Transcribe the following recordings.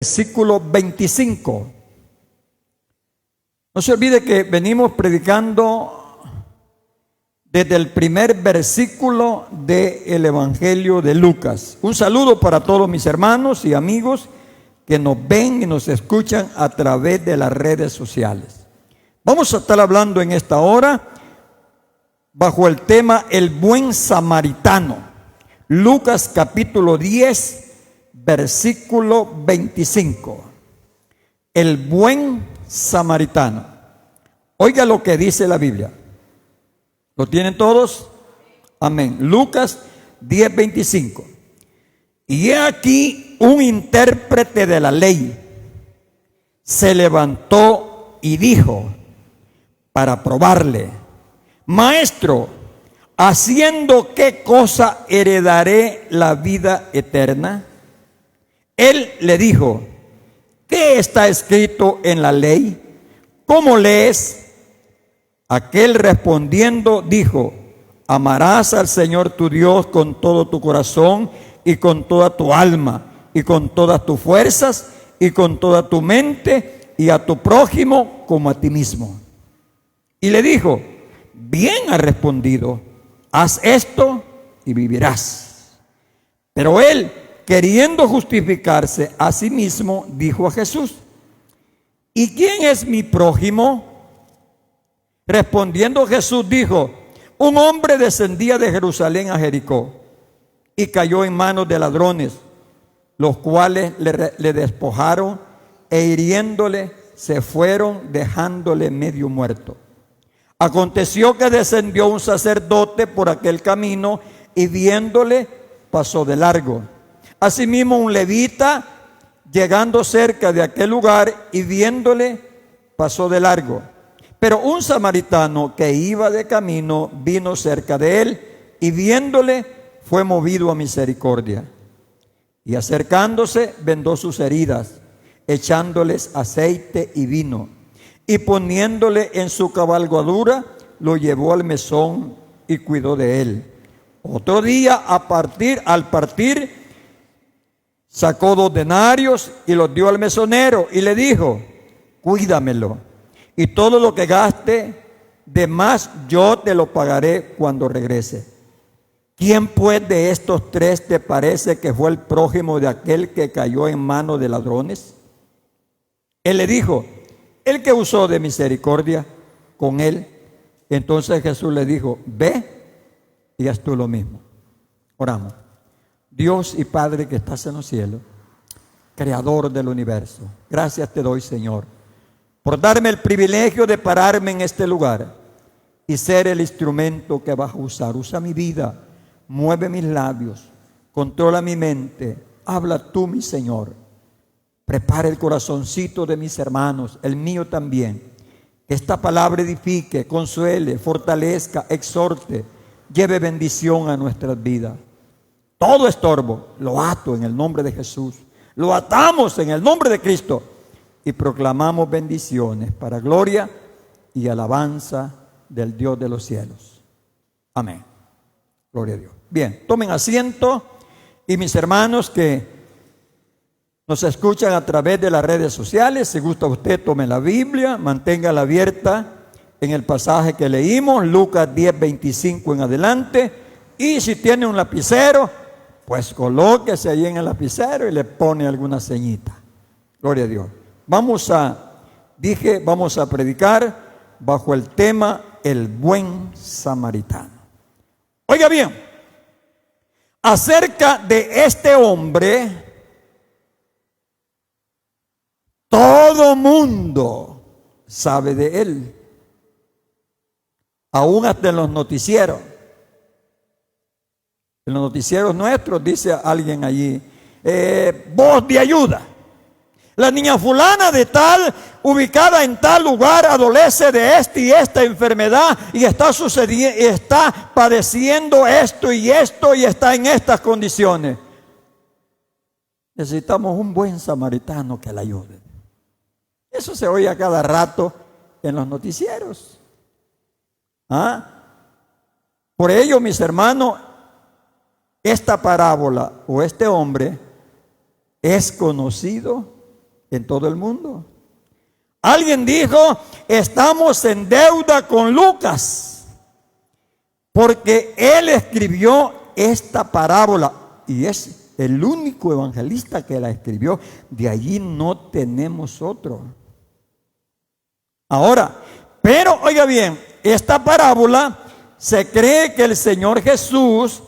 Versículo 25. No se olvide que venimos predicando desde el primer versículo del Evangelio de Lucas. Un saludo para todos mis hermanos y amigos que nos ven y nos escuchan a través de las redes sociales. Vamos a estar hablando en esta hora bajo el tema El buen samaritano. Lucas capítulo 10, versículo 25. El buen samaritano. Oiga lo que dice la Biblia. ¿Lo tienen todos? Amén. Lucas 10, 25. Y he aquí un intérprete de la ley se levantó y dijo para probarle: Maestro, ¿haciendo qué cosa heredaré la vida eterna? Él le dijo: ¿qué está escrito en la ley? ¿Cómo lees? Aquel respondiendo dijo: amarás al Señor tu Dios con todo tu corazón y con toda tu alma y con todas tus fuerzas y con toda tu mente, y a tu prójimo como a ti mismo. Y le dijo: bien has respondido, haz esto y vivirás. Pero él, queriendo justificarse a sí mismo, dijo a Jesús: ¿y quién es mi prójimo? Respondiendo Jesús dijo: un hombre descendía de Jerusalén a Jericó y cayó en manos de ladrones, los cuales le despojaron e hiriéndole se fueron, dejándole medio muerto. Aconteció que descendió un sacerdote por aquel camino y viéndole pasó de largo. Asimismo un levita, llegando cerca de aquel lugar y viéndole, pasó de largo. Pero un samaritano que iba de camino vino cerca de él y viéndole fue movido a misericordia. Y acercándose vendó sus heridas, echándoles aceite y vino. Y poniéndole en su cabalgadura, lo llevó al mesón y cuidó de él. Otro día al partir, sacó 2 denarios y los dio al mesonero y le dijo: cuídamelo, y todo lo que gaste de más yo te lo pagaré cuando regrese. ¿Quién pues de estos 3 te parece que fue el prójimo de aquel que cayó en manos de ladrones? Él le dijo: el que usó de misericordia con él. Entonces Jesús le dijo: ve y haz tú lo mismo. Oramos. Dios y Padre que estás en los cielos, creador del universo, gracias te doy, Señor, por darme el privilegio de pararme en este lugar y ser el instrumento que vas a usar. Usa mi vida, mueve mis labios, controla mi mente, habla tú, mi Señor. Prepara el corazoncito de mis hermanos, el mío también. Que esta palabra edifique, consuele, fortalezca, exhorte, lleve bendición a nuestras vidas. Todo estorbo lo ato en el nombre de Jesús. Lo atamos en el nombre de Cristo y proclamamos bendiciones para gloria y alabanza del Dios de los cielos. Amén. Gloria a Dios. Bien, tomen asiento, y mis hermanos que nos escuchan a través de las redes sociales, si gusta usted, tome la Biblia, manténgala abierta en el pasaje que leímos, Lucas 10, 25 en adelante. Y si tiene un lapicero, pues colóquese ahí en el lapicero y le pone alguna ceñita. Gloria a Dios. Vamos a predicar bajo el tema El buen samaritano. Oiga bien, acerca de este hombre, todo mundo sabe de él, aún hasta en los noticieros. En los noticieros nuestros dice alguien allí: voz de ayuda. La niña fulana de tal, ubicada en tal lugar, adolece de esta y esta enfermedad y está padeciendo esto y está en estas condiciones. Necesitamos un buen samaritano que la ayude. Eso se oye a cada rato en los noticieros. Por ello, mis hermanos, esta parábola o este hombre es conocido en todo el mundo. Alguien dijo, estamos en deuda con Lucas, porque él escribió esta parábola y es el único evangelista que la escribió. De allí no tenemos otro. Ahora, pero oiga bien, esta parábola se cree que el Señor Jesús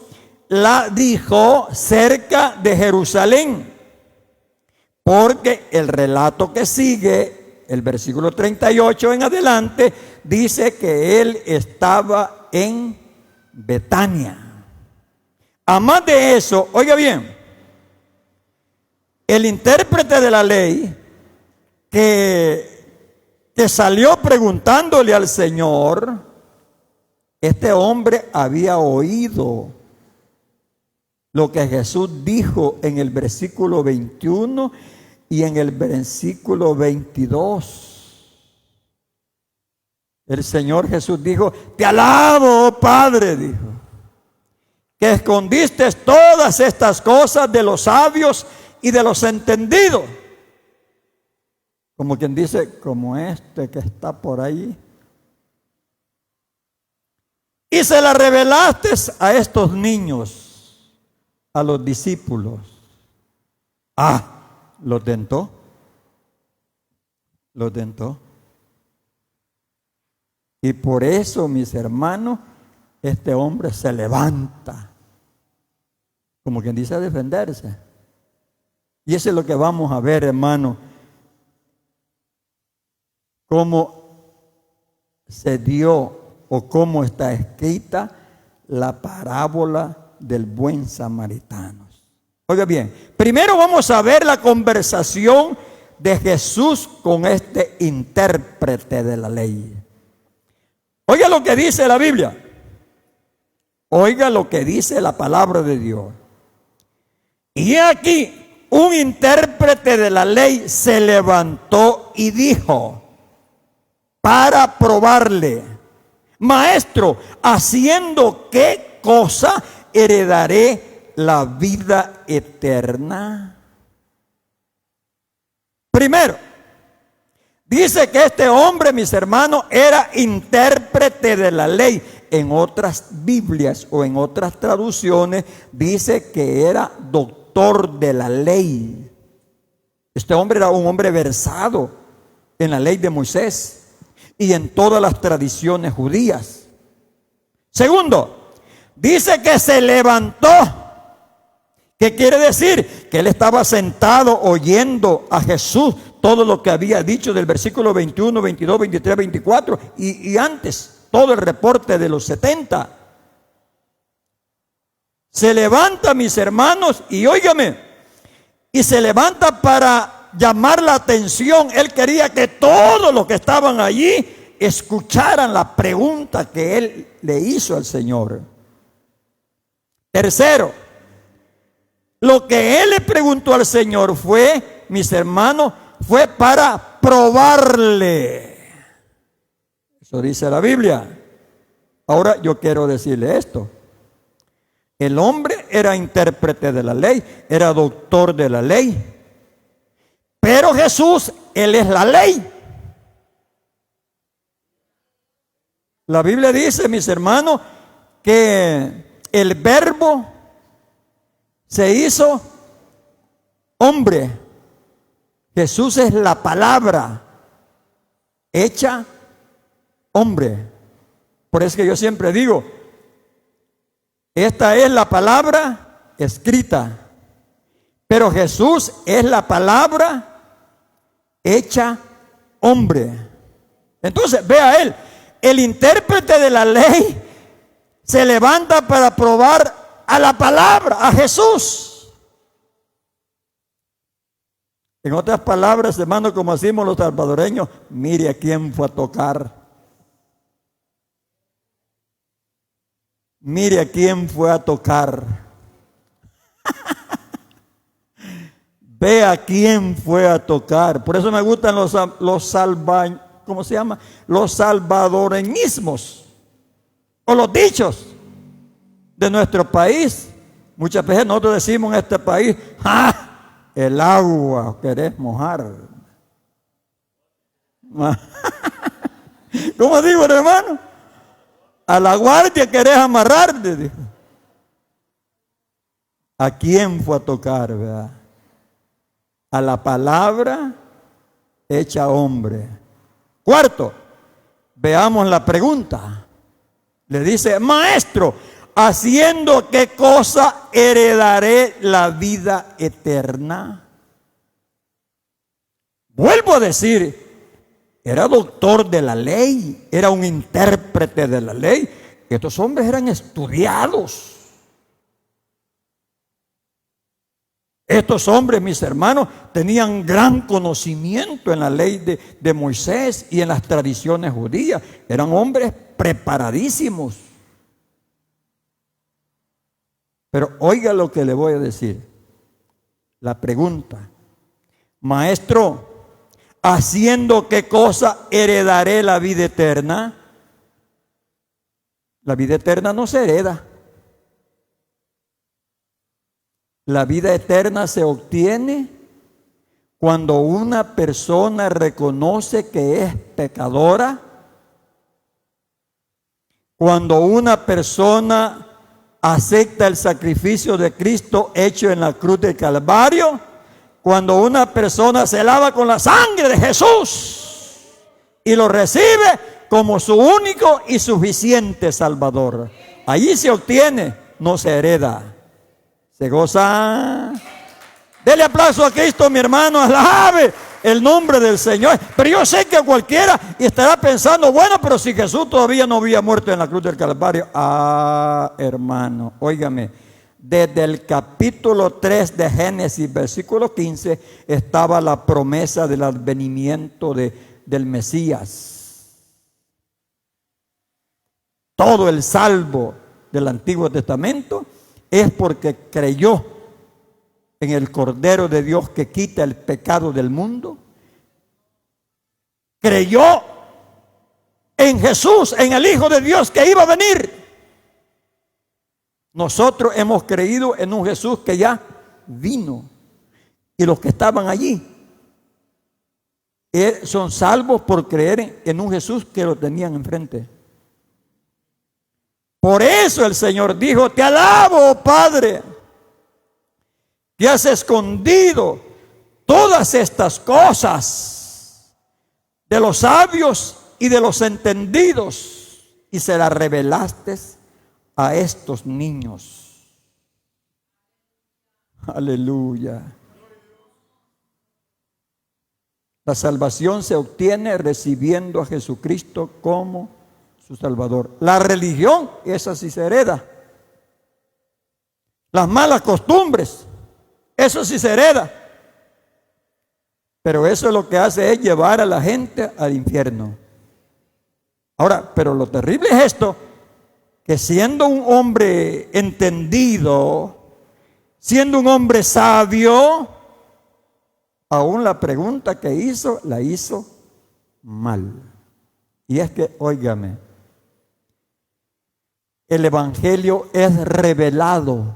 la dijo cerca de Jerusalén, porque el relato que sigue, el versículo 38 en adelante, dice que él estaba en Betania. Además de eso, oiga bien, el intérprete de la ley que salió preguntándole al Señor, este hombre había oído lo que Jesús dijo en el versículo 21 y en el versículo 22. El Señor Jesús dijo, te alabo, oh Padre, dijo, que escondiste todas estas cosas de los sabios y de los entendidos. Como quien dice, como este que está por ahí. Y se la revelaste a estos niños, a los discípulos. Los tentó. Los tentó. Y por eso, mis hermanos, este hombre se levanta, como quien dice, a defenderse. Y eso es lo que vamos a ver, hermano, cómo se dio o cómo está escrita la parábola del buen samaritano. Oiga bien, primero vamos a ver la conversación de Jesús con este intérprete de la ley. Oiga lo que dice la Biblia. Oiga lo que dice la palabra de Dios. Y aquí un intérprete de la ley se levantó y dijo, para probarle, maestro, ¿haciendo qué cosa heredaré la vida eterna? Primero, dice que este hombre, mis hermanos, era intérprete de la ley. En otras Biblias o en otras traducciones dice que era doctor de la ley. Este hombre era un hombre versado en la ley de Moisés y en todas las tradiciones judías. Segundo, dice que se levantó. ¿Qué quiere decir? Que él estaba sentado oyendo a Jesús todo lo que había dicho del versículo 21, 22, 23, 24 y antes, todo el reporte de los 70. Se levanta, mis hermanos, y óigame, y se levanta para llamar la atención. Él quería que todos los que estaban allí escucharan la pregunta que él le hizo al Señor. Tercero, lo que él le preguntó al Señor fue, mis hermanos, fue para probarle. Eso dice la Biblia. Ahora yo quiero decirle esto. El hombre era intérprete de la ley, era doctor de la ley. Pero Jesús, Él es la ley. La Biblia dice, mis hermanos, que el verbo se hizo hombre. Jesús es la palabra hecha hombre. Por eso que yo siempre digo, esta es la palabra escrita, pero Jesús es la palabra hecha hombre. Entonces, vea él, el intérprete de la ley se levanta para probar a la palabra, a Jesús. En otras palabras, hermano, como decimos los salvadoreños, mire a quién fue a tocar. Mire a quién fue a tocar. Ve a quién fue a tocar. Por eso me gustan ¿cómo se llama? Los salvadoreñismos o los dichos de nuestro país. Muchas veces nosotros decimos en este país, el agua querés mojar. ¿Cómo digo, hermano? A la guardia querés amarrar, le dijo. ¿A quién fue a tocar, verdad? A la palabra hecha hombre. Cuarto, veamos la pregunta. Le dice, maestro, ¿haciendo qué cosa heredaré la vida eterna? Vuelvo a decir, era doctor de la ley, era un intérprete de la ley. Estos hombres eran estudiados. Estos hombres, mis hermanos, tenían gran conocimiento en la ley de Moisés y en las tradiciones judías. Eran hombres preparadísimos. Pero oiga lo que le voy a decir. La pregunta, maestro, ¿haciendo qué cosa heredaré la vida eterna? La vida eterna no se hereda. La vida eterna se obtiene cuando una persona reconoce que es pecadora, cuando una persona acepta el sacrificio de Cristo hecho en la cruz del Calvario, cuando una persona se lava con la sangre de Jesús y lo recibe como su único y suficiente Salvador. Allí se obtiene, no se hereda. Se goza. Dele aplauso a Cristo, mi hermano, alabe el nombre del Señor. Pero yo sé que cualquiera estará pensando, bueno, pero si Jesús todavía no había muerto en la cruz del Calvario. Hermano, óigame, desde el capítulo 3 de Génesis, versículo 15, estaba la promesa del advenimiento del Mesías. Todo el salvo del Antiguo Testamento es porque creyó en el Cordero de Dios que quita el pecado del mundo. Creyó en Jesús, en el Hijo de Dios que iba a venir. Nosotros hemos creído en un Jesús que ya vino. Y los que estaban allí son salvos por creer en un Jesús que lo tenían enfrente. Por eso el Señor dijo, te alabo, oh Padre, que has escondido todas estas cosas de los sabios y de los entendidos y se las revelaste a estos niños. Aleluya. La salvación se obtiene recibiendo a Jesucristo como su Salvador. La religión, esa sí se hereda. Las malas costumbres, eso sí se hereda. Pero eso lo que hace es llevar a la gente al infierno. Ahora, pero lo terrible es esto, que siendo un hombre entendido, siendo un hombre sabio, aún la pregunta que hizo, la hizo mal. Y es que, óigame, el Evangelio es revelado.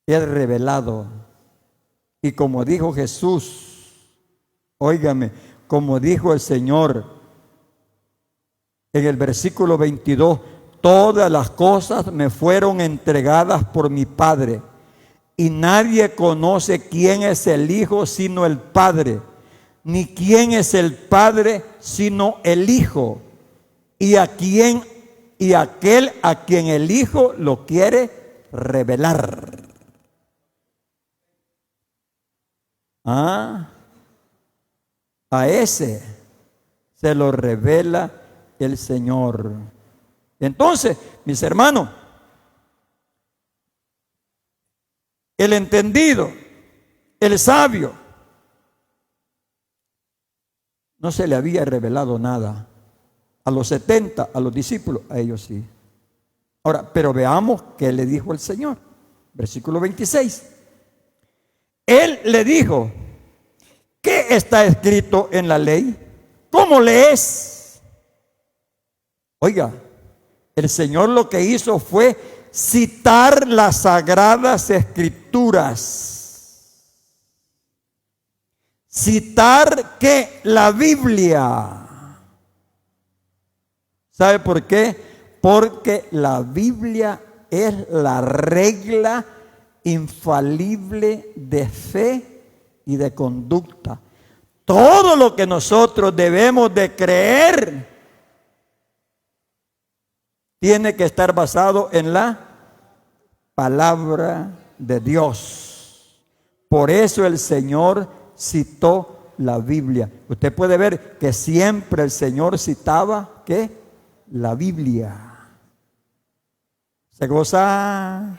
Es revelado. Y como dijo Jesús, óigame, como dijo el Señor en el versículo 22, todas las cosas me fueron entregadas por mi Padre. Y nadie conoce quién es el Hijo sino el Padre, ni quién es el Padre sino el Hijo, y aquel a quien el Hijo lo quiere revelar. A ese se lo revela el Señor. Entonces, mis hermanos, el entendido, el sabio, no se le había revelado nada. A los 70, a los discípulos, a ellos sí. Ahora, pero veamos qué le dijo el Señor. Versículo 26. Él le dijo, ¿qué está escrito en la ley? ¿Cómo lees? Oiga, el Señor lo que hizo fue citar las sagradas escrituras. citar que la Biblia. ¿Sabe por qué? Porque la Biblia es la regla infalible de fe y de conducta. Todo lo que nosotros debemos de creer tiene que estar basado en la palabra de Dios. Por eso el Señor citó la Biblia. Usted puede ver que siempre el Señor citaba ¿qué? La Biblia. ¿Se goza?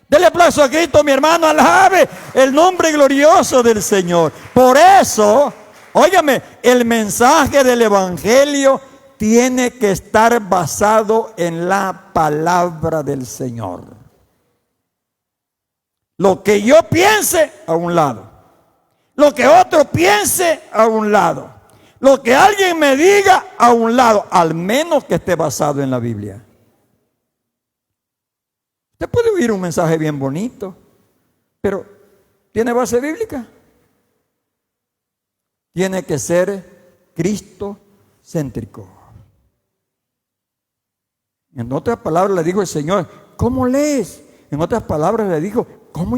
Dele aplauso a Cristo, mi hermano, alabe el nombre glorioso del Señor. Por eso, óigame, el mensaje del Evangelio tiene que estar basado en la palabra del Señor. Lo que yo piense, a un lado. Lo que otro piense, a un lado. Lo que alguien me diga, a un lado. Al menos que esté basado en la Biblia. Usted puede oír un mensaje bien bonito, pero ¿tiene base bíblica? Tiene que ser cristocéntrico. En otras palabras le dijo el Señor, ¿cómo lees? En otras palabras le dijo, ¿cómo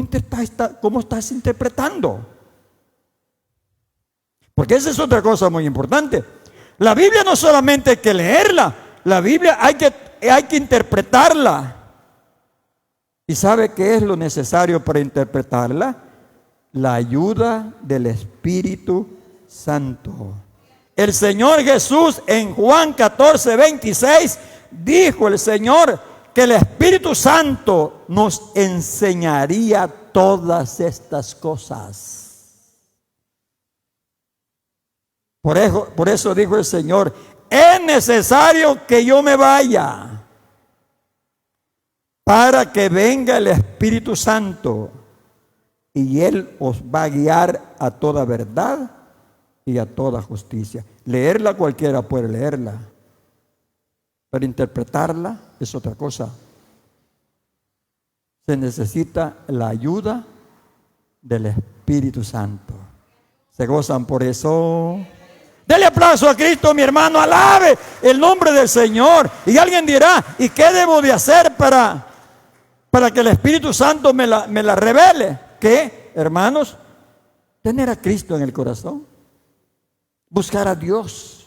estás interpretando? Porque esa es otra cosa muy importante. La Biblia no solamente hay que leerla, la Biblia hay que interpretarla. ¿Y sabe qué es lo necesario para interpretarla? La ayuda del Espíritu Santo. El Señor Jesús en Juan 14:26 dijo el Señor que el Espíritu Santo nos enseñaría todas estas cosas. Por eso dijo el Señor, es necesario que yo me vaya para que venga el Espíritu Santo y Él os va a guiar a toda verdad y a toda justicia. Leerla cualquiera puede leerla, pero interpretarla es otra cosa. Se necesita la ayuda del Espíritu Santo. ¿Se gozan por eso? Dele aplauso a Cristo, mi hermano, alabe el nombre del Señor. Y alguien dirá, ¿y qué debo de hacer para que el Espíritu Santo me la revele? ¿Qué, hermanos? Tener a Cristo en el corazón. Buscar a Dios.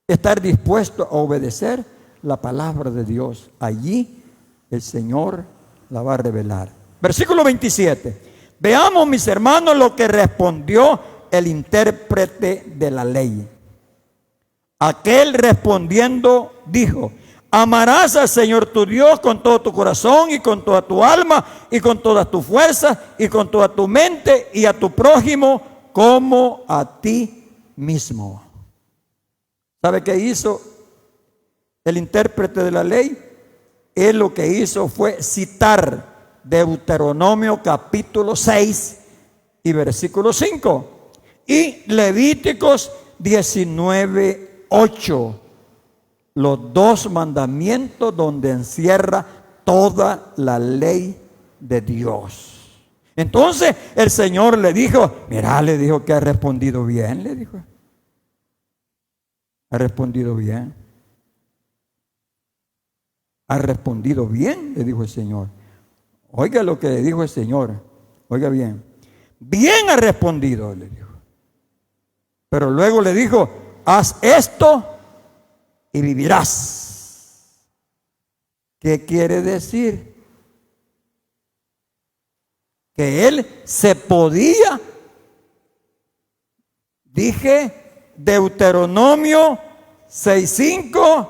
Estar dispuesto a obedecer la palabra de Dios. Allí el Señor la va a revelar. Versículo 27. Veamos, mis hermanos, lo que respondió el intérprete de la ley. Aquel respondiendo dijo, amarás al Señor tu Dios con todo tu corazón y con toda tu alma y con todas tus fuerzas y con toda tu mente y a tu prójimo como a ti mismo. ¿Sabe qué hizo el intérprete de la ley? Él lo que hizo fue citar Deuteronomio capítulo 6 y versículo 5 y Levíticos 19:8. Los dos mandamientos donde encierra toda la ley de Dios. Entonces el Señor le dijo, mira, le dijo que ha respondido bien, le dijo. Ha respondido bien. Ha respondido bien, le dijo el Señor. Oiga lo que le dijo el Señor. Oiga bien. Bien ha respondido, le dijo. Pero luego le dijo, haz esto y vivirás. ¿Qué quiere decir? Que él se podía, dije, Deuteronomio 6:5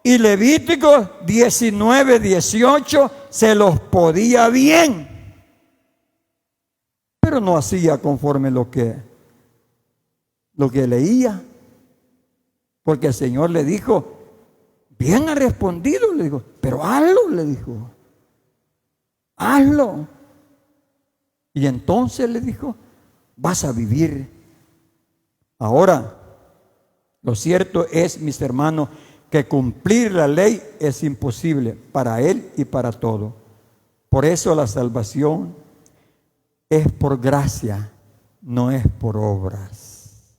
y Levítico 19:18 se los podía bien, pero no hacía conforme lo que leía. Porque el Señor le dijo, bien ha respondido, le dijo, pero hazlo, le dijo, hazlo. Y entonces le dijo, vas a vivir. Ahora, lo cierto es, mis hermanos, que cumplir la ley es imposible para él y para todo. Por eso la salvación es por gracia no es por obras.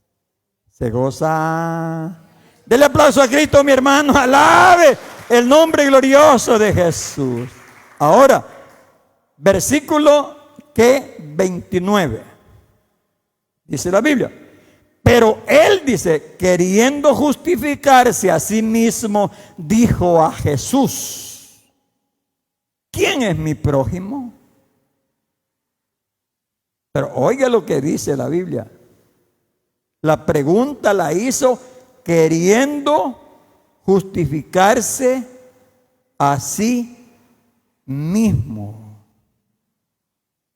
Se goza. Dele aplauso a Cristo, mi hermano. Alabe el nombre glorioso de Jesús. Ahora, versículo 29. Dice la Biblia. Pero él dice, queriendo justificarse a sí mismo, dijo a Jesús: ¿quién es mi prójimo? Pero oiga lo que dice la Biblia. La pregunta la hizo queriendo justificarse a sí mismo.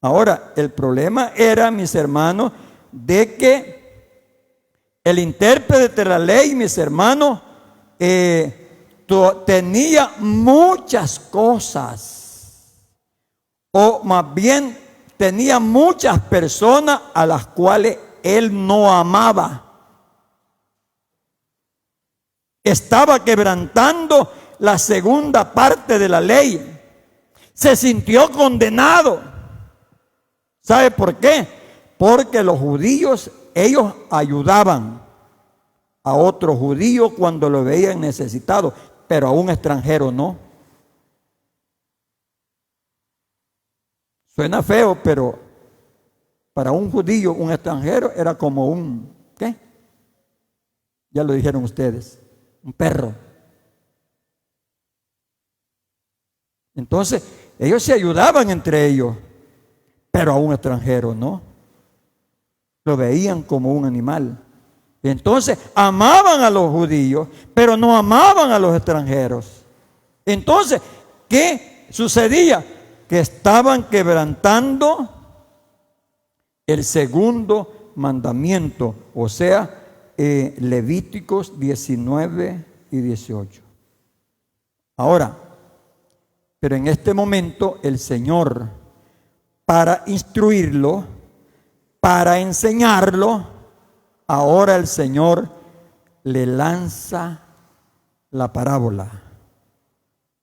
Ahora, el problema era, mis hermanos, de que el intérprete de la ley, mis hermanos, tenía muchas cosas, o más bien tenía muchas personas a las cuales él no amaba. Estaba quebrantando la segunda parte de la ley. Se sintió condenado. ¿Sabe por qué? Porque los judíos, ellos ayudaban a otro judío cuando lo veían necesitado, pero a un extranjero no. Suena feo, pero para un judío, un extranjero era como un, ¿qué? Ya lo dijeron ustedes, un perro. Entonces, ellos se ayudaban entre ellos, pero a un extranjero no. Lo veían como un animal. Entonces, amaban a los judíos, pero no amaban a los extranjeros. Entonces, ¿qué sucedía? Que estaban quebrantando el segundo mandamiento, o sea, Levíticos 19 y 18. Ahora, pero en este momento el Señor, para instruirlo, para enseñarlo, ahora el Señor le lanza la parábola.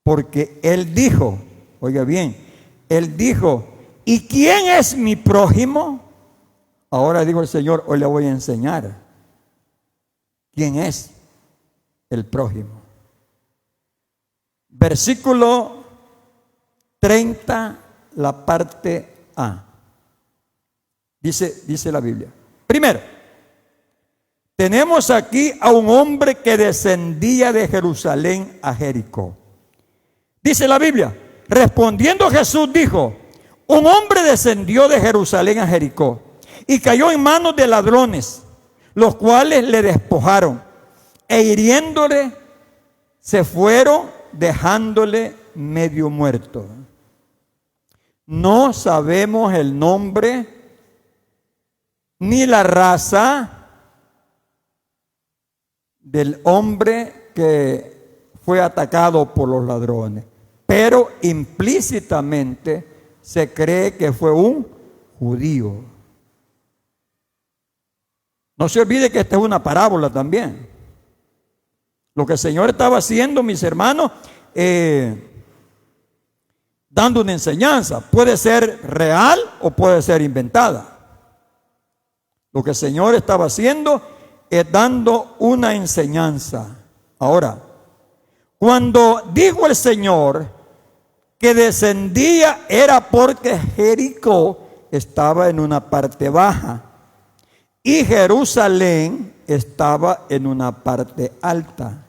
Porque Él dijo, oiga bien, Él dijo, ¿y quién es mi prójimo? Ahora dijo el Señor, hoy le voy a enseñar quién es el prójimo. Versículo 30, la parte A. Dice la Biblia. Primero, tenemos aquí a un hombre que descendía de Jerusalén a Jericó. Dice la Biblia, respondiendo Jesús dijo, un hombre descendió de Jerusalén a Jericó y cayó en manos de ladrones, los cuales le despojaron e hiriéndole se fueron dejándole medio muerto. No sabemos el nombre ni la raza del hombre que fue atacado por los ladrones, pero implícitamente se cree que fue un judío. No se olvide que esta es una parábola también. Lo que el Señor estaba haciendo, mis hermanos, dando una enseñanza. Puede ser real o puede ser inventada. Lo que el Señor estaba haciendo es dando una enseñanza. Ahora, cuando dijo el Señor que descendía, era porque Jericó estaba en una parte baja y Jerusalén estaba en una parte alta.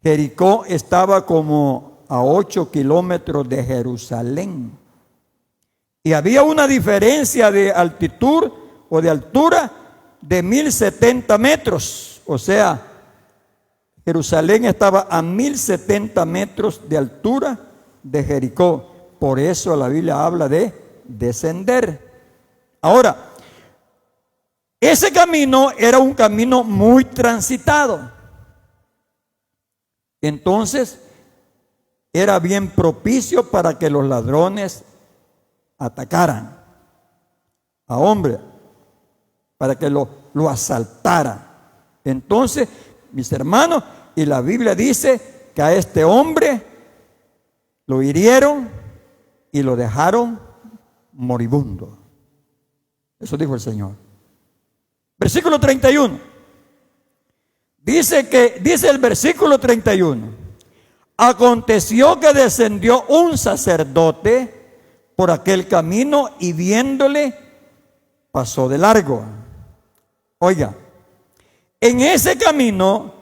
Jericó estaba como a 8 kilómetros de Jerusalén. Y había una diferencia de altitud o de altura de 1070 metros. O sea, Jerusalén estaba a 1070 metros de altura de Jericó. Por eso la Biblia habla de descender. Ahora, ese camino era un camino muy transitado. Entonces, era bien propicio para que los ladrones atacaran a hombre, para que lo asaltaran. Entonces, mis hermanos, y la Biblia dice que a este hombre lo hirieron y lo dejaron moribundo. Eso dijo el Señor. Versículo 31. Dice el versículo 31. Aconteció que descendió un sacerdote por aquel camino y viéndole pasó de largo. Oiga, en ese camino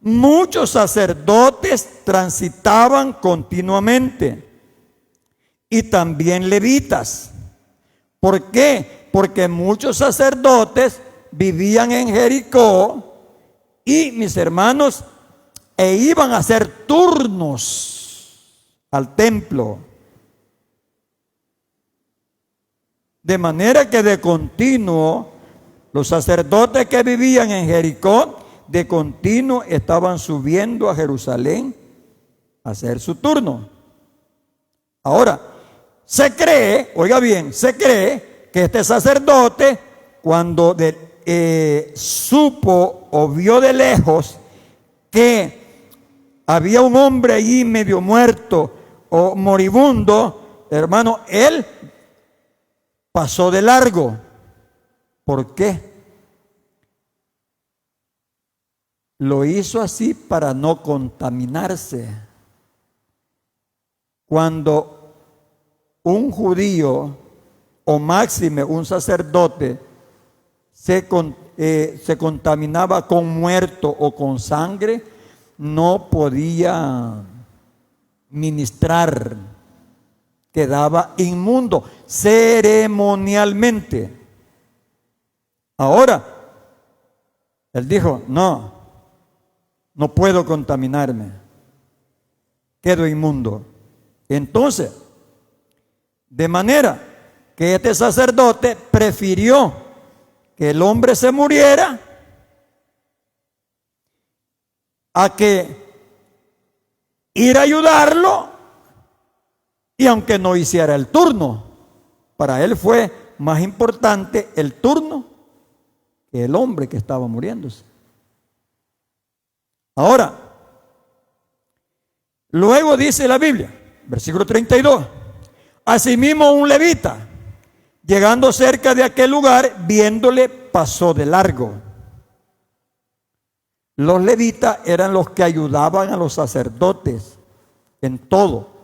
muchos sacerdotes transitaban continuamente y también levitas. ¿Por qué? Porque muchos sacerdotes vivían en Jericó y, mis hermanos, iban a hacer turnos al templo. De manera que de continuo, los sacerdotes que vivían en Jericó, de continuo estaban subiendo a Jerusalén a hacer su turno. Ahora, se cree, oiga bien, se cree que este sacerdote, cuando supo o vio de lejos que había un hombre allí medio muerto o moribundo, hermano, él pasó de largo. ¿Por qué? Lo hizo así para no contaminarse. Cuando un judío o máxime un sacerdote se contaminaba con muerto o con sangre, no podía ministrar, quedaba inmundo ceremonialmente. Ahora, él dijo, no puedo contaminarme, quedo inmundo. Entonces, de manera que este sacerdote prefirió que el hombre se muriera a que ir a ayudarlo, y aunque no hiciera el turno, para él fue más importante el turno que el hombre que estaba muriéndose. Ahora, luego dice la Biblia, versículo 32, asimismo un levita, llegando cerca de aquel lugar, viéndole, pasó de largo. Los levitas eran los que ayudaban a los sacerdotes en todo.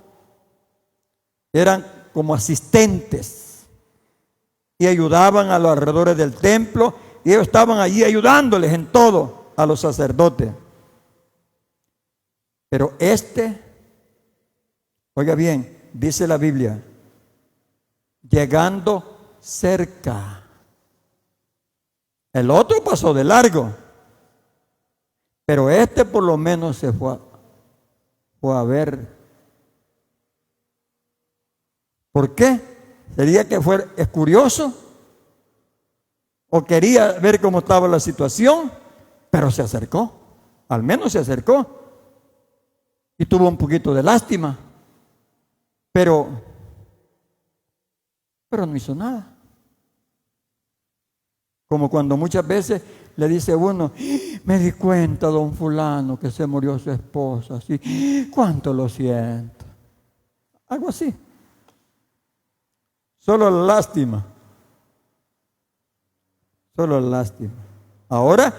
Eran como asistentes y ayudaban a los alrededores del templo, y ellos estaban allí ayudándoles en todo a los sacerdotes. Pero oiga bien, dice la Biblia, llegando cerca. El otro pasó de largo, pero por lo menos se fue a ver. ¿Por qué? ¿Sería que es curioso? ¿O quería ver cómo estaba la situación? Pero se acercó, al menos se acercó. Y tuvo un poquito de lástima, pero no hizo nada. Como cuando muchas veces le dice uno, me di cuenta, don fulano, que se murió su esposa, así, cuánto lo siento. Algo así. Solo la lástima. Solo la lástima. Ahora,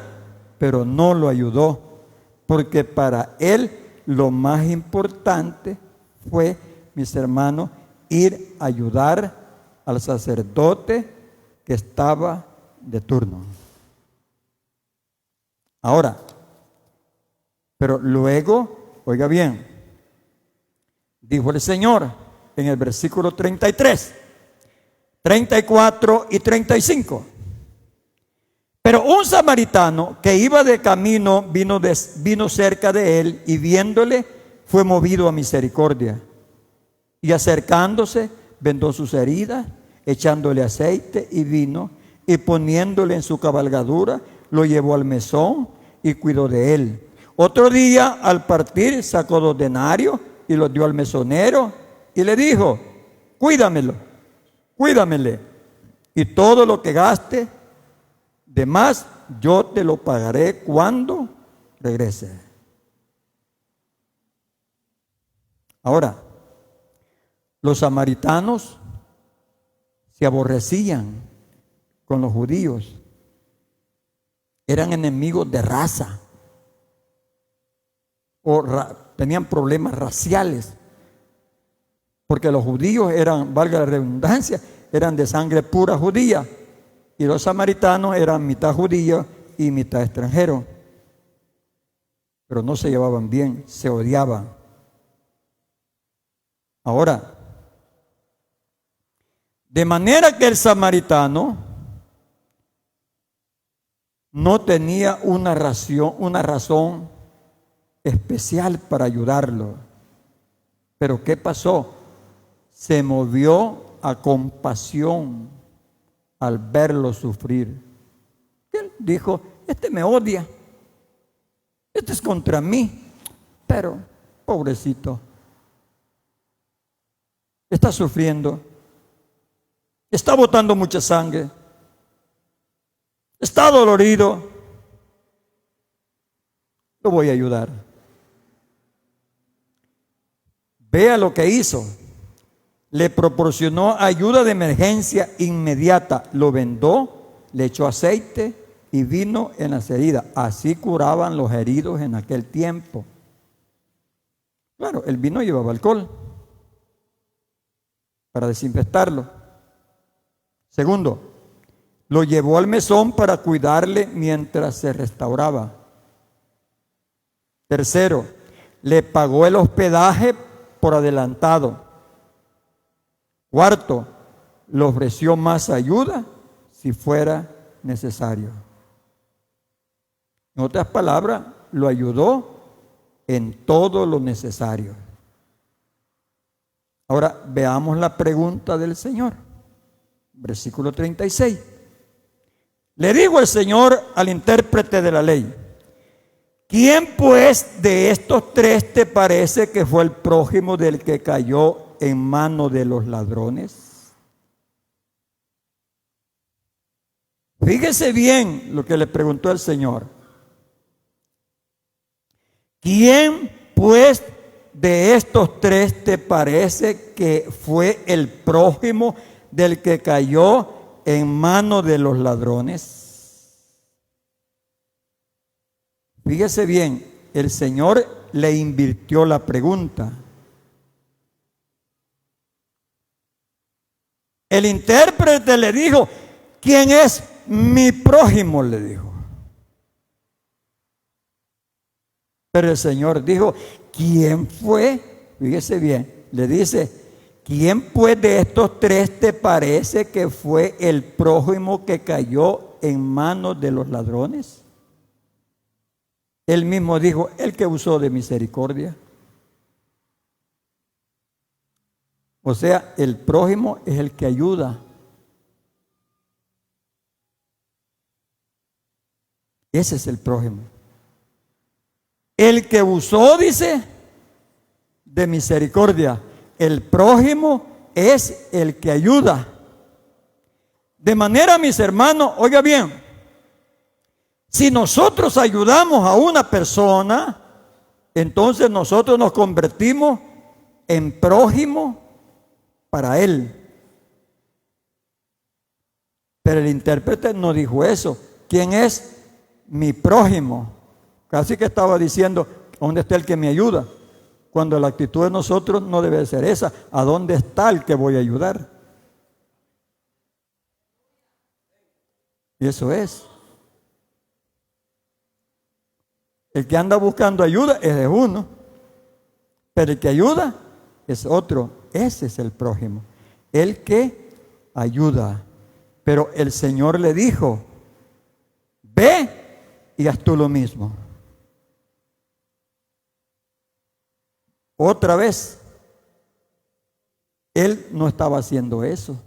pero no lo ayudó, porque para él lo más importante fue, mis hermanos, ir a ayudar al sacerdote que estaba de turno. Ahora, pero luego, oiga bien, dijo el Señor en el versículo 33, 34 y 35. Pero un samaritano que iba de camino vino cerca de él, y viéndole fue movido a misericordia. Y acercándose, vendó sus heridas, echándole aceite y vino, y poniéndole en su cabalgadura, lo llevó al mesón y cuidó de él. Otro día, al partir, sacó 2 denarios y los dio al mesonero y le dijo, cuídamele, y todo lo que gaste de más, yo te lo pagaré cuando regrese. Ahora, los samaritanos se aborrecían con los judíos. Eran enemigos de raza. Tenían problemas raciales. Porque los judíos eran, valga la redundancia, eran de sangre pura judía. Y los samaritanos eran mitad judíos y mitad extranjeros. Pero no se llevaban bien, se odiaban. Ahora, de manera que el samaritano no tenía una razón especial para ayudarlo. Pero ¿qué pasó? Se movió a compasión al verlo sufrir. Él dijo, este me odia, este es contra mí, pero pobrecito, está sufriendo, está botando mucha sangre, está dolorido, lo voy a ayudar. Vea lo que hizo. Le proporcionó ayuda de emergencia inmediata. Lo vendó, le echó aceite y vino en las heridas. Así curaban los heridos en aquel tiempo. Claro, el vino llevaba alcohol para desinfectarlo. Segundo, lo llevó al mesón para cuidarle mientras se restauraba. Tercero, le pagó el hospedaje por adelantado. Cuarto, le ofreció más ayuda si fuera necesario. En otras palabras, lo ayudó en todo lo necesario. Ahora veamos la pregunta del Señor. Versículo 36. Le dijo el Señor al intérprete de la ley: ¿quién pues de estos tres te parece que fue el prójimo del que cayó en mano de los ladrones? Fíjese bien lo que le preguntó el Señor. ¿Quién pues de estos tres te parece que fue el prójimo del que cayó en mano de los ladrones? Fíjese bien, el Señor le invirtió la pregunta. El intérprete le dijo: ¿quién es mi prójimo?, le dijo. Pero el Señor dijo: ¿quién fue? Fíjese bien, le dice: ¿quién pues de estos tres te parece que fue el prójimo que cayó en manos de los ladrones? Él mismo dijo: el que usó de misericordia. O sea, el prójimo es el que ayuda. Ese es el prójimo. El que usó, dice, de misericordia. El prójimo es el que ayuda. De manera, mis hermanos, oiga bien, si nosotros ayudamos a una persona, entonces nosotros nos convertimos en prójimo para él. Pero el intérprete no dijo eso. ¿Quién es mi prójimo? Casi que estaba diciendo: ¿dónde está el que me ayuda? Cuando la actitud de nosotros no debe ser esa. ¿A dónde está el que voy a ayudar? Y eso es. El que anda buscando ayuda es de uno, pero el que ayuda es otro. Ese es el prójimo, el que ayuda. Pero el Señor le dijo: ve y haz tú lo mismo. Otra vez, él no estaba haciendo eso,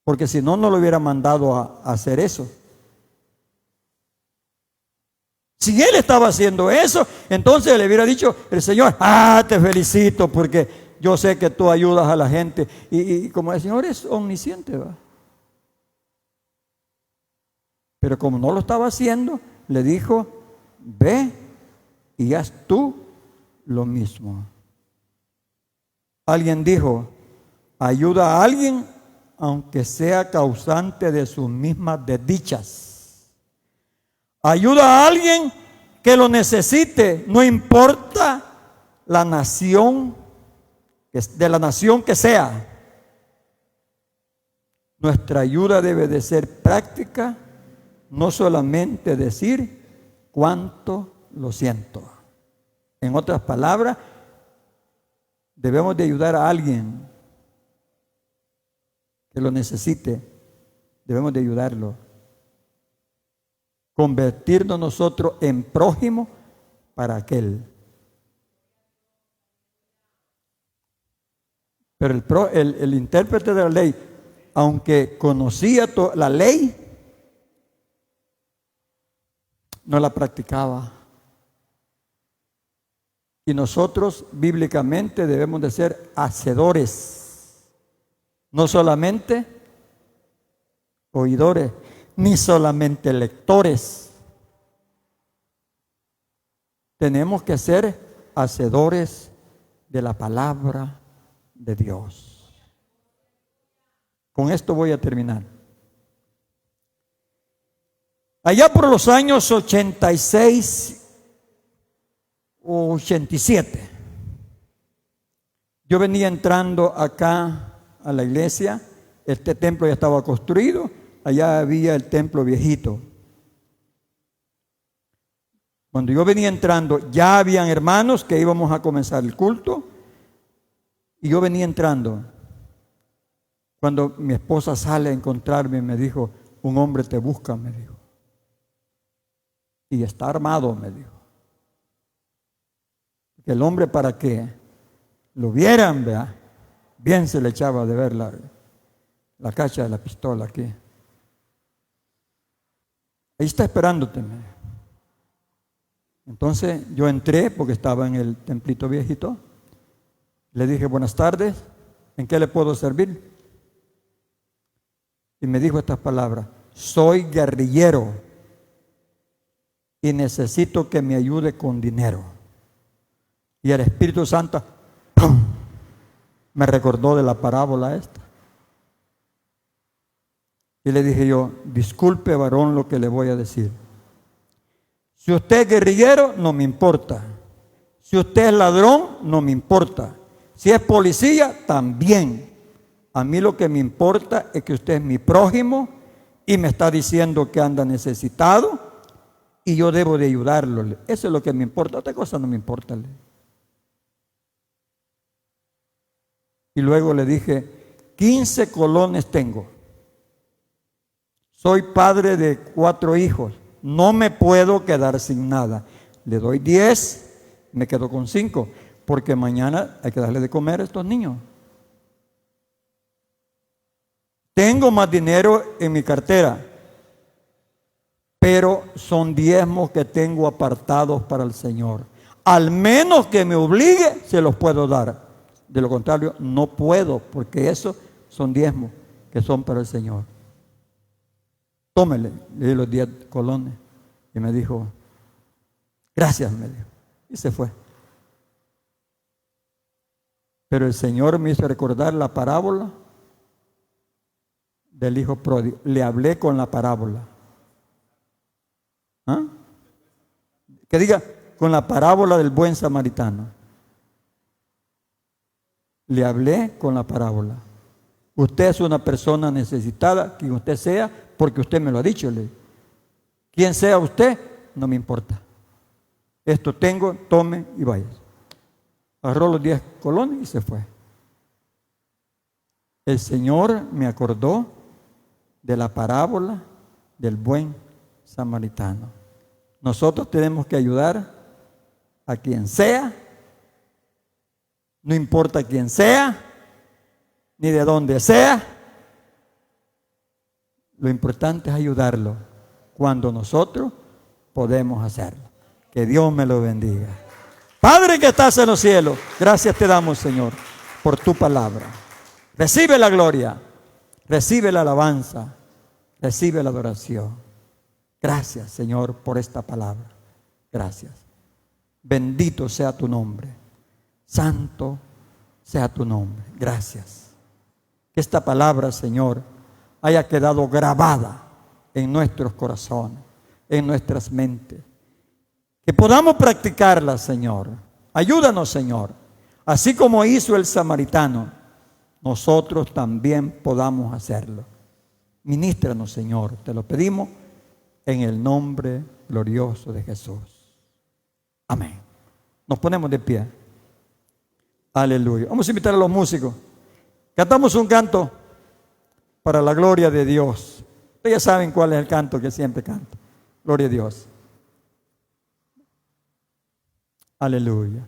porque si no, no lo hubiera mandado a hacer eso. Si él estaba haciendo eso, entonces le hubiera dicho el Señor: te felicito porque yo sé que tú ayudas a la gente. Y como el Señor es omnisciente, ¿va? Pero como no lo estaba haciendo, le dijo: ve y haz tú lo mismo. Alguien dijo: ayuda a alguien aunque sea causante de sus mismas desdichas. Ayuda a alguien que lo necesite, no importa la nación, de la nación que sea. Nuestra ayuda debe de ser práctica, no solamente decir cuánto lo siento. En otras palabras, debemos de ayudar a alguien que lo necesite, debemos de ayudarlo. Convertirnos nosotros en prójimo para aquel. Pero el intérprete de la ley, aunque conocía la ley, no la practicaba. Y nosotros bíblicamente debemos de ser hacedores, no solamente oidores, ni solamente lectores. Tenemos que ser hacedores de la palabra de Dios. Con esto voy a terminar. Allá por los años 86 o 87, yo venía entrando acá a la iglesia. Este templo ya estaba construido. Allá había el templo viejito. Cuando yo venía entrando, ya habían hermanos que íbamos a comenzar el culto. Y yo venía entrando. Cuando mi esposa sale a encontrarme, me dijo: un hombre te busca, me dijo. Y está armado, me dijo. El hombre, para que lo vieran, vea, bien se le echaba de ver la cacha de la pistola aquí. Ahí está esperándote, me dijo. Entonces yo entré porque estaba en el templito viejito. Le dije: buenas tardes, ¿en qué le puedo servir? Y me dijo estas palabras: soy guerrillero y necesito que me ayude con dinero. Y el Espíritu Santo, ¡pum!, me recordó de la parábola esta. Y le dije yo: disculpe, varón, lo que le voy a decir. Si usted es guerrillero, no me importa. Si usted es ladrón, no me importa. Si es policía, también. A mí lo que me importa es que usted es mi prójimo y me está diciendo que anda necesitado y yo debo de ayudarlo. Eso es lo que me importa. Otra cosa no me importa. Y luego le dije: 15 colones tengo. Soy padre de 4 hijos. No me puedo quedar sin nada. Le doy 10, me quedo con 5, porque mañana hay que darle de comer a estos niños. Tengo más dinero en mi cartera, pero son diezmos que tengo apartados para el Señor. Al menos que me obligue, se los puedo dar. De lo contrario, no puedo, porque esos son diezmos que son para el Señor. Tómele, le di los 10 colones. Y me dijo: gracias, me dijo. Y se fue. Pero el Señor me hizo recordar la parábola del hijo pródigo. Le hablé con la parábola. ¿Ah? Que diga, con la parábola del buen samaritano. Le hablé con la parábola. Usted es una persona necesitada, quien usted sea, porque usted me lo ha dicho. Quien sea usted, no me importa. Esto tengo, tome y vaya. Agarró los 10 colones y se fue. El Señor me acordó de la parábola del buen samaritano. Nosotros tenemos que ayudar a quien sea, no importa quién sea, ni de dónde sea. Lo importante es ayudarlo cuando nosotros podemos hacerlo. Que Dios me lo bendiga. Padre que estás en los cielos, gracias te damos, Señor, por tu palabra. Recibe la gloria, recibe la alabanza, recibe la adoración. Gracias, Señor, por esta palabra. Gracias. Bendito sea tu nombre. Santo sea tu nombre. Gracias. Que esta palabra, Señor, haya quedado grabada en nuestros corazones, en nuestras mentes. Que podamos practicarla, Señor. Ayúdanos, Señor. Así como hizo el samaritano, nosotros también podamos hacerlo. Ministranos, Señor. Te lo pedimos en el nombre glorioso de Jesús. Amén. Nos ponemos de pie. Aleluya. Vamos a invitar a los músicos. Cantamos un canto para la gloria de Dios. Ustedes ya saben cuál es el canto que siempre canto. Gloria a Dios. Aleluya.